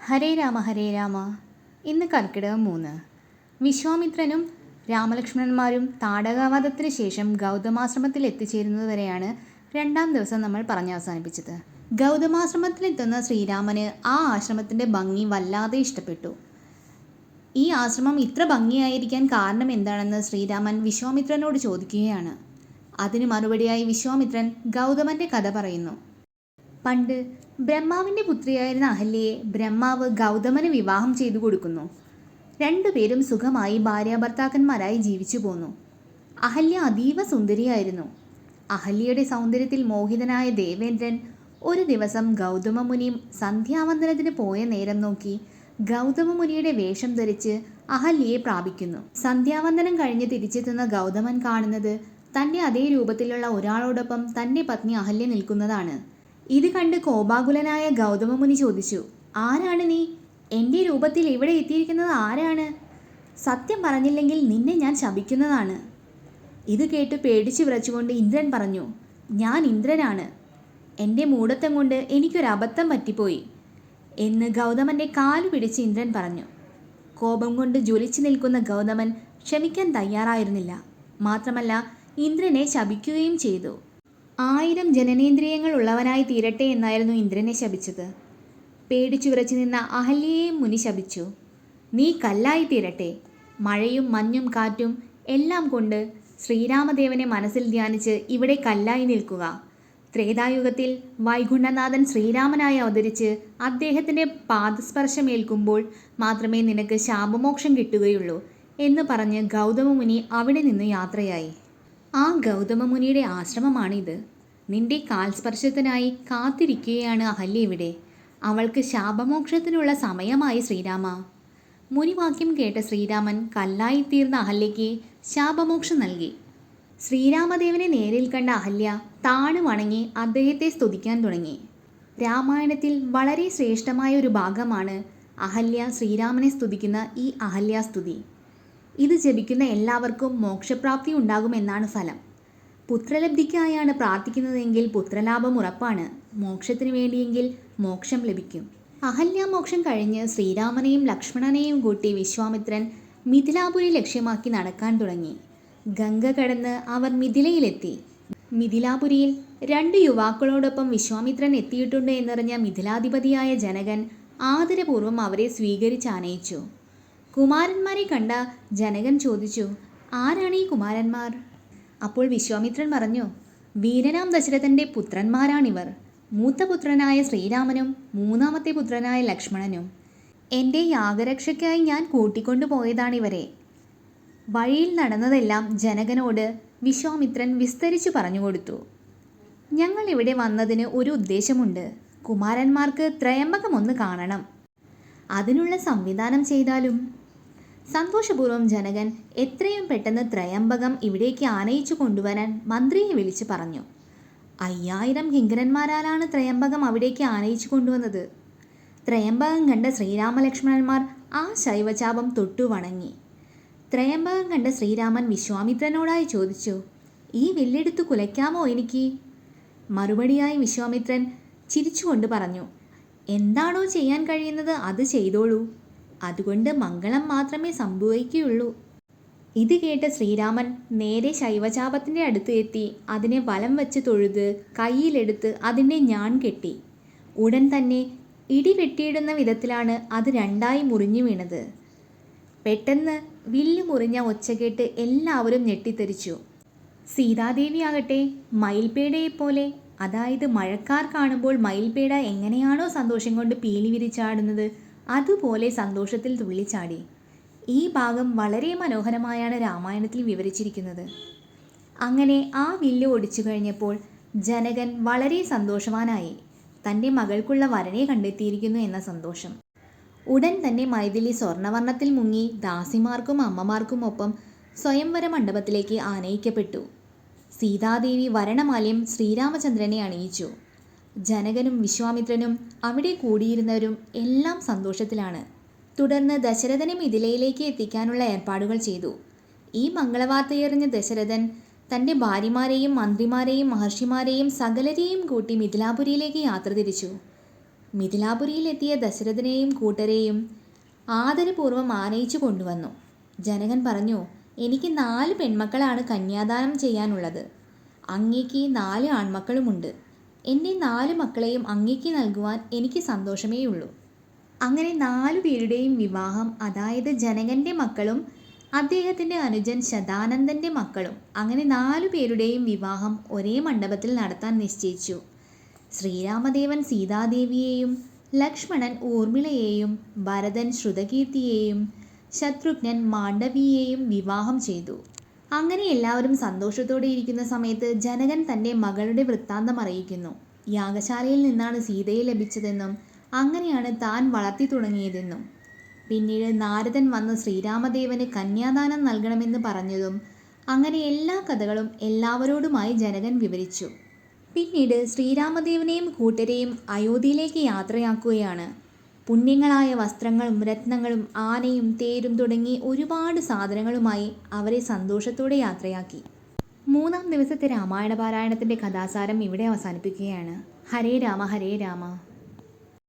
ഹരേ രാമ ഹരേ രാമ. ഇന്ന് കർക്കിടകം 3. വിശ്വാമിത്രനും രാമലക്ഷ്മണന്മാരും താടകാവധത്തിന് ശേഷം ഗൗതമാശ്രമത്തിൽ എത്തിച്ചേരുന്നത് വരെയാണ് 2ാം ദിവസം നമ്മൾ അവസാനിപ്പിച്ചത്. ഗൗതമാശ്രമത്തിലെത്തുന്ന ശ്രീരാമന് ആ ആശ്രമത്തിൻ്റെ ഭംഗി വല്ലാതെ ഇഷ്ടപ്പെട്ടു. ഈ ആശ്രമം ഇത്ര ഭംഗിയായിരിക്കാൻ കാരണം എന്താണെന്ന് ശ്രീരാമൻ വിശ്വാമിത്രനോട് ചോദിക്കുകയാണ്. അതിന് മറുപടിയായി വിശ്വാമിത്രൻ ഗൗതമൻ്റെ കഥ പറയുന്നു. പണ്ട് ബ്രഹ്മാവിൻ്റെ പുത്രിയായിരുന്ന അഹല്യയെ ബ്രഹ്മാവ് ഗൗതമന് വിവാഹം ചെയ്തു കൊടുക്കുന്നു. രണ്ടുപേരും സുഖമായി ഭാര്യാഭർത്താക്കന്മാരായി ജീവിച്ചു പോന്നു. അഹല്യ അതീവ സുന്ദരിയായിരുന്നു. അഹല്യയുടെ സൗന്ദര്യത്തിൽ മോഹിതനായ ദേവേന്ദ്രൻ ഒരു ദിവസം ഗൗതമമുനി സന്ധ്യാവന്ദനത്തിന് പോയ നേരം നോക്കി ഗൗതമമുനിയുടെ വേഷം ധരിച്ച് അഹല്യയെ പ്രാപിക്കുന്നു. സന്ധ്യാവന്ദനം കഴിഞ്ഞ് തിരിച്ചെത്തുന്ന ഗൗതമൻ കാണുന്നത് തൻ്റെ അതേ രൂപത്തിലുള്ള ഒരാളോടൊപ്പം തൻ്റെ പത്നി അഹല്യ നിൽക്കുന്നതാണ്. ഇത് കണ്ട് കോപാകുലനായ ഗൗതമമുനി ചോദിച്ചു, ആരാണ് നീ? എൻ്റെ രൂപത്തിൽ ഇവിടെ എത്തിയിരിക്കുന്നത് ആരാണ്? സത്യം പറഞ്ഞില്ലെങ്കിൽ നിന്നെ ഞാൻ ശപിക്കുന്നതാണ്. ഇത് കേട്ട് പേടിച്ചു വിറച്ചുകൊണ്ട് ഇന്ദ്രൻ പറഞ്ഞു, ഞാൻ ഇന്ദ്രനാണ്. എൻ്റെ മൂഢത്തം കൊണ്ട് എനിക്കൊരബദ്ധം പറ്റിപ്പോയി എന്ന് ഗൗതമൻ്റെ കാലു പിടിച്ച് ഇന്ദ്രൻ പറഞ്ഞു. കോപം കൊണ്ട് ജ്വലിച്ചു നിൽക്കുന്ന ഗൗതമൻ ക്ഷമിക്കാൻ തയ്യാറായിരുന്നില്ല. മാത്രമല്ല ഇന്ദ്രനെ ശപിക്കുകയും ചെയ്തു. 1000 ജനനേന്ദ്രിയങ്ങൾ ഉള്ളവനായി തീരട്ടെ എന്നായിരുന്നു ഇന്ദ്രനെ ശപിച്ചത്. പേടിച്ചു വിറച്ചു നിന്ന അഹല്യയെ മുനി ശപിച്ചു, നീ കല്ലായി തീരട്ടെ. മഴയും മഞ്ഞും കാറ്റും എല്ലാം കൊണ്ട് ശ്രീരാമദേവനെ മനസ്സിൽ ധ്യാനിച്ച് ഇവിടെ കല്ലായി നിൽക്കുക. ത്രേതായുഗത്തിൽ വൈകുണ്ഠനാഥൻ ശ്രീരാമനായി അവതരിച്ച് അദ്ദേഹത്തിൻ്റെ പാദസ്പർശമേൽക്കുമ്പോൾ മാത്രമേ നിനക്ക് ശാപമോക്ഷം കിട്ടുകയുള്ളൂ എന്ന് പറഞ്ഞ് ഗൗതമമുനി അവിടെ നിന്ന് യാത്രയായി. ആ ഗൗതമമുനിയുടെ ആശ്രമമാണിത്. നിന്റെ കാൽസ്പർശത്തിനായി കാത്തിരിക്കുകയാണ് അഹല്യ ഇവിടെ. അവൾക്ക് ശാപമോക്ഷത്തിനുള്ള സമയമായി ശ്രീരാമ. മുനിവാക്യം കേട്ട ശ്രീരാമൻ കല്ലായിത്തീർന്ന അഹല്യയ്ക്ക് ശാപമോക്ഷം നൽകി. ശ്രീരാമദേവനെ നേരിൽ കണ്ട അഹല്യ താണു വണങ്ങി അദ്ദേഹത്തെ സ്തുതിക്കാൻ തുടങ്ങി. രാമായണത്തിൽ വളരെ ശ്രേഷ്ഠമായ ഒരു ഭാഗമാണ് അഹല്യ ശ്രീരാമനെ സ്തുതിക്കുന്ന ഈ അഹല്യാസ്തുതി. ഇത് ജപിക്കുന്ന എല്ലാവർക്കും മോക്ഷപ്രാപ്തി ഉണ്ടാകുമെന്നാണ് ഫലം. പുത്രലബ്ധിക്കായാണ് പ്രാർത്ഥിക്കുന്നതെങ്കിൽ പുത്രലാഭം ഉറപ്പാണ്. മോക്ഷത്തിന് വേണ്ടിയെങ്കിൽ മോക്ഷം ലഭിക്കും. അഹല്യാമോക്ഷം കഴിഞ്ഞ് ശ്രീരാമനെയും ലക്ഷ്മണനെയും കൂട്ടി വിശ്വാമിത്രൻ മിഥിലാപുരി ലക്ഷ്യമാക്കി നടക്കാൻ തുടങ്ങി. ഗംഗ കടന്ന് അവർ മിഥിലയിലെത്തി. മിഥിലാപുരിയിൽ 2 യുവാക്കളോടൊപ്പം വിശ്വാമിത്രൻ എത്തിയിട്ടുണ്ട് എന്നറിഞ്ഞ മിഥിലാധിപതിയായ ജനകൻ ആദരപൂർവ്വം അവരെ സ്വീകരിച്ചാനയിച്ചു. കുമാരന്മാരെ കണ്ട ജനകൻ ചോദിച്ചു, ആരാണ് ഈ കുമാരന്മാർ? അപ്പോൾ വിശ്വാമിത്രൻ പറഞ്ഞു, വീരനാം ദശരഥൻ്റെ പുത്രന്മാരാണിവർ. മൂത്ത പുത്രനായ ശ്രീരാമനും 3ാമത്തെ പുത്രനായ ലക്ഷ്മണനും. എൻ്റെ യാഗരക്ഷയ്ക്കായി ഞാൻ കൂട്ടിക്കൊണ്ടു പോയതാണിവരെ. വഴിയിൽ നടന്നതെല്ലാം ജനകനോട് വിശ്വാമിത്രൻ വിസ്തരിച്ചു പറഞ്ഞുകൊടുത്തു. ഞങ്ങൾ ഇവിടെ വന്നതിന് ഒരു ഉദ്ദേശമുണ്ട്. കുമാരന്മാർക്ക് ത്രയംബകമൊന്ന് കാണണം. അതിനുള്ള സംവിധാനം ചെയ്താലും. സന്തോഷപൂർവ്വം ജനകൻ എത്രയും പെട്ടെന്ന് ത്രയംബകം ഇവിടേക്ക് ആനയിച്ചു കൊണ്ടുവരാൻ മന്ത്രിയെ വിളിച്ചു പറഞ്ഞു. 5000 കിങ്കരന്മാരാലാണ് ത്രയംബകം അവിടേക്ക് ആനയിച്ചു കൊണ്ടുവന്നത്. ത്രയംബകം കണ്ട ശ്രീരാമലക്ഷ്മണന്മാർ ആ ശൈവചാപം തൊട്ടു വണങ്ങി. ത്രയംബകം കണ്ട ശ്രീരാമൻ വിശ്വാമിത്രനോടായി ചോദിച്ചു, ഈ വില്ലെടുത്ത് കുലയ്ക്കാമോ എനിക്ക്? മറുപടിയായി വിശ്വാമിത്രൻ ചിരിച്ചുകൊണ്ട് പറഞ്ഞു, എന്താണോ ചെയ്യാൻ കഴിയുന്നത് അത് ചെയ്തോളൂ. അതുകൊണ്ട് മംഗളം മാത്രമേ സംഭവിക്കുകയുള്ളൂ. ഇത് കേട്ട ശ്രീരാമൻ നേരെ ശൈവചാപത്തിൻ്റെ അടുത്ത് എത്തി അതിനെ വലം വെച്ച് തൊഴുത് കയ്യിലെടുത്ത് അതിൻ്റെ ഞാൺ കെട്ടി. ഉടൻ തന്നെ ഇടി വെട്ടിയിടുന്ന വിധത്തിലാണ് അത് 2ആയി മുറിഞ്ഞു വീണത്. പെട്ടെന്ന് വില്ല് മുറിഞ്ഞ ഒച്ച കേട്ട് എല്ലാവരും ഞെട്ടിത്തെറിച്ചു. സീതാദേവിയാകട്ടെ മയിൽപേടയെപ്പോലെ, അതായത് മഴക്കാർ കാണുമ്പോൾ മയിൽപേട എങ്ങനെയാണോ സന്തോഷം കൊണ്ട് പീലി വിരിച്ചാടുന്നത് അതുപോലെ സന്തോഷത്തിൽ തുള്ളിച്ചാടി. ഈ ഭാഗം വളരെ മനോഹരമായാണ് രാമായണത്തിൽ വിവരിച്ചിരിക്കുന്നത്. അങ്ങനെ ആ വില്ല് ഒടിച്ചു കഴിഞ്ഞപ്പോൾ ജനകൻ വളരെ സന്തോഷവാനായി. തൻ്റെ മകൾക്കുള്ള വരനെ കണ്ടെത്തിയിരിക്കുന്നു എന്ന സന്തോഷം. ഉടൻ തന്നെ മൈഥിലി സ്വർണ്ണവർണ്ണത്തിൽ മുങ്ങി ദാസിമാർക്കും അമ്മമാർക്കും ഒപ്പം സ്വയംവര മണ്ഡപത്തിലേക്ക് ആനയിക്കപ്പെട്ടു. സീതാദേവി വരണമാല്യം ശ്രീരാമചന്ദ്രനെ അണിയിച്ചു. ജനകനും വിശ്വാമിത്രനും അവിടെ കൂടിയിരുന്നവരും എല്ലാം സന്തോഷത്തിലാണ്. തുടർന്ന് ദശരഥനെ മിഥിലയിലേക്ക് എത്തിക്കാനുള്ള ഏർപ്പാടുകൾ ചെയ്തു. ഈ മംഗളവാർത്തയറിഞ്ഞ ദശരഥൻ തൻ്റെ ഭാര്യമാരെയും മന്ത്രിമാരെയും മഹർഷിമാരെയും സകലരെയും കൂട്ടി മിഥിലാപുരിയിലേക്ക് യാത്ര തിരിച്ചു. മിഥിലാപുരിയിലെത്തിയ ദശരഥനെയും കൂട്ടരെയും ആദരപൂർവ്വം ആനയിച്ചു കൊണ്ടുവന്നു. ജനകൻ പറഞ്ഞു, എനിക്ക് 4 പെൺമക്കളാണ് കന്യാദാനം ചെയ്യാനുള്ളത്. അങ്ങേക്ക് 4 ആൺമക്കളുമുണ്ട്. എൻ്റെ 4 മക്കളെയും അങ്ങേക്ക് നൽകുവാൻ എനിക്ക് സന്തോഷമേയുള്ളൂ. അങ്ങനെ 4 പേരുടെയും വിവാഹം, അതായത് ജനകൻ്റെ മക്കളും അദ്ദേഹത്തിൻ്റെ അനുജൻ ശതാനന്ദൻ്റെ മക്കളും, അങ്ങനെ 4 പേരുടെയും വിവാഹം ഒരേ മണ്ഡപത്തിൽ നടത്താൻ നിശ്ചയിച്ചു. ശ്രീരാമദേവൻ സീതാദേവിയെയും, ലക്ഷ്മണൻ ഊർമിളയെയും, ഭരതൻ ശ്രുതകീർത്തിയെയും, ശത്രുഘ്നൻ മാണ്ഡവിയെയും വിവാഹം ചെയ്തു. അങ്ങനെ എല്ലാവരും സന്തോഷത്തോടെ ഇരിക്കുന്ന സമയത്ത് ജനകൻ തൻ്റെ മകളുടെ വൃത്താന്തം അറിയിക്കുന്നു. യാഗശാലയിൽ നിന്നാണ് സീതയെ ലഭിച്ചതെന്നും അങ്ങനെയാണ് താൻ വളർത്തി തുടങ്ങിയതെന്നും പിന്നീട് നാരദൻ വന്ന് ശ്രീരാമദേവന് കന്യാദാനം നൽകണമെന്ന് പറഞ്ഞതും അങ്ങനെ എല്ലാ കഥകളും എല്ലാവരോടുമായി ജനകൻ വിവരിച്ചു. പിന്നീട് ശ്രീരാമദേവനെയും കൂട്ടരെയും അയോധ്യയിലേക്ക് യാത്രയാക്കുകയാണ്. പുണ്യങ്ങളായ വസ്ത്രങ്ങളും രത്നങ്ങളും ആനയും തേരും തുടങ്ങി ഒരുപാട് സാധനങ്ങളുമായി അവരെ സന്തോഷത്തോടെ യാത്രയാക്കി. 3-ാം ദിവസത്തെ രാമായണ പാരായണത്തിൻ്റെ കഥാസാരം ഇവിടെ അവസാനിപ്പിക്കുകയാണ്. ഹരേ രാമ ഹരേ രാമ.